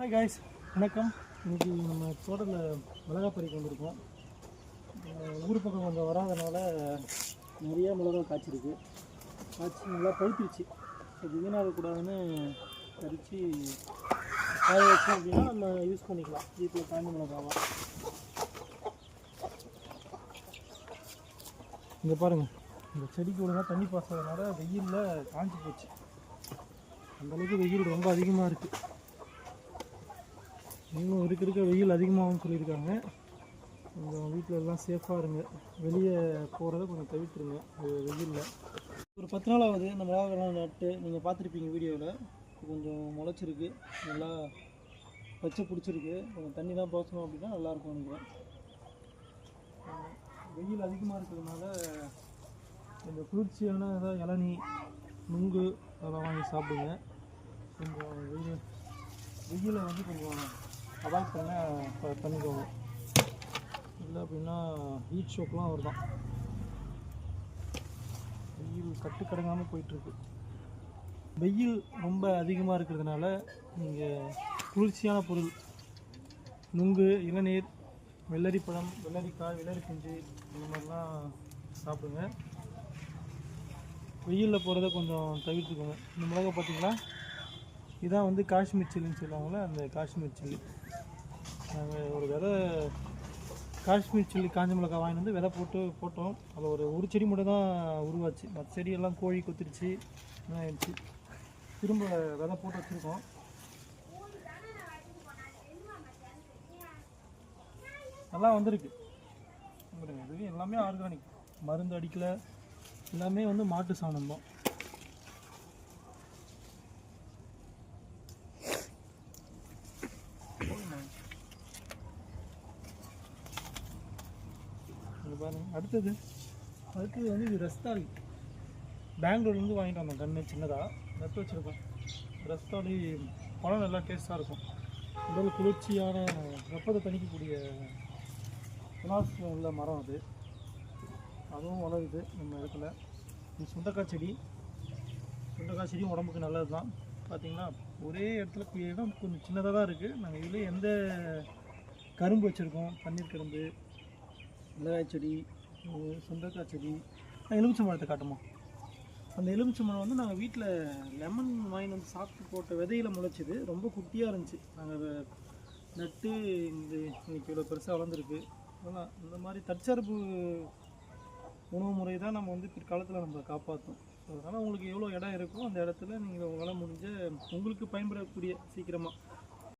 Hi guys, வணக்கம். இன்றைக்கி நம்ம தோட்டத்தில் மிளகா பறிக்க வந்திருக்கோம். ஊர் பக்கம் கொஞ்சம் வராதனால நிறையா மிளகா காய்ச்சிருக்கு. காய்ச்சி நல்லா பழுத்துருச்சு. ஸோ வீணாகக்கூடாதுன்னு பறித்து காய வச்சோம் அப்படின்னா நம்ம யூஸ் பண்ணிக்கலாம். வீட்டில் காய்ந்த மிளகாவா. இங்கே பாருங்கள், இந்த செடிக்கு ஒழுங்காக தண்ணி பாய்ச்சதுனால வெயிலில் காஞ்சி போச்சு. அந்தளவுக்கு வெயில் ரொம்ப அதிகமாக இருக்குது. இன்னும் இருக்க வெயில் அதிகமாகும்னு சொல்லியிருக்காங்க. கொஞ்சம் வீட்டில் எல்லாம் சேஃபாக இருங்க. வெளியே போகிறத கொஞ்சம் தவிர்த்துருங்க வெயிலில். ஒரு 10 நாள் ஆகுது இந்த மிளகாலாம் நட்டு. நீங்கள் பார்த்துருப்பீங்க வீடியோவில். கொஞ்சம் முளைச்சிருக்கு, நல்லா பச்சை பிடிச்சிருக்கு. கொஞ்சம் தண்ணி தான் பாய்ச்சணும் அப்படின்னா நல்லாயிருக்கும் நினைக்கிறேன். வெயில் அதிகமாக இருக்கிறதுனால கொஞ்சம் குளிர்ச்சியான ஏதாவது இளநீ, நுங்கு அதெல்லாம் வாங்கி சாப்பிடுங்க. கொஞ்சம் வெயிலை வந்து கொஞ்சம் அவாய்ட் பண்ணிக்கோங்க. இல்லை அப்படின்னா ஹீட் ஷோக்கெலாம் வருதான். வெயில் கட்டுக்கடங்காமல் போயிட்டுருக்கு. வெயில் ரொம்ப அதிகமாக இருக்கிறதுனால நீங்கள் குளிர்ச்சியான பொருள், நுங்கு, இளநீர், வெள்ளரிப்பழம், வெள்ளரிக்காய், வெள்ளரி பிஞ்சு இந்த மாதிரிலாம் சாப்பிடுங்க. வெயிலில் போகிறத கொஞ்சம் தவிர்த்துக்கோங்க. இந்த மிளகா பார்த்திங்களா, இதான் வந்து காஷ்மீர் சில்லின்னு சொல்லுவாங்களே, அந்த காஷ்மீர் சில்லி. நாங்கள் ஒரு விதை காஷ்மீர் சில்லி காஞ்ச மிளகாய் வாங்கிட்டு வந்து விதை போட்டோம். அதில் ஒரு செடி மட்டும் தான் உருவாச்சு. மற்ற செடியெல்லாம் கோழி கொத்திருச்சு, என்ன ஆயிடுச்சு. திரும்ப விதை போட்டு வச்சுருக்கோம். நல்லா வந்திருக்கு. இது எல்லாமே ஆர்கானிக், மருந்து அடிக்கலை. எல்லாமே வந்து மாட்டு சாணம் தான். பாருங்கள். அடுத்தது வந்து இது ரஸ்தாளி. பெங்களூர்லேருந்து வாங்கிட்டு வந்தோம். கன்று சின்னதாக நட்டு வச்சுருக்கோம். ரஸ்தாளி பழம் நல்லா டேஸ்ட்டாக இருக்கும். உடல் குளிர்ச்சியான வெப்பத்தை தணிக்கக்கூடிய குணாசம் உள்ள மரம் அது. அதுவும் வளருது நம்ம இடத்துல. சுண்டக்காய் செடியும் உடம்புக்கு நல்லது தான். பார்த்திங்களா, ஒரே இடத்துல இடம் கொஞ்சம் சின்னதாக தான் இருக்குது. நாங்கள் இதில் எந்த கரும்பு வச்சுருக்கோம், பன்னீர் கரும்பு, மிளகாய் செடி, சுண்டக்காய் செடி. எலுமிச்சை மரத்தை காட்டுமா. அந்த எலுமிச்சை மரம் வந்து நாங்கள் வீட்டில் லெமன் வாங்கி வந்து சாப்பிட்டு போட்ட விதையில் முளைச்சிது. ரொம்ப குட்டியாக இருந்துச்சு. நாங்கள் நட்டு இன்னைக்கு இவ்வளோ பெருசாக வளர்ந்துருக்கு. அதெல்லாம் இந்த மாதிரி தற்சார்பு உணவு முறை தான் நம்ம வந்து பிற்காலத்தில் நம்ம காப்பாற்றும். அதனால் உங்களுக்கு எவ்வளோ இடம் இருக்கோ அந்த இடத்துல நீங்கள் உங்களால் முடிஞ்ச உங்களுக்கு பயன்படக்கூடிய சீக்கிரமாக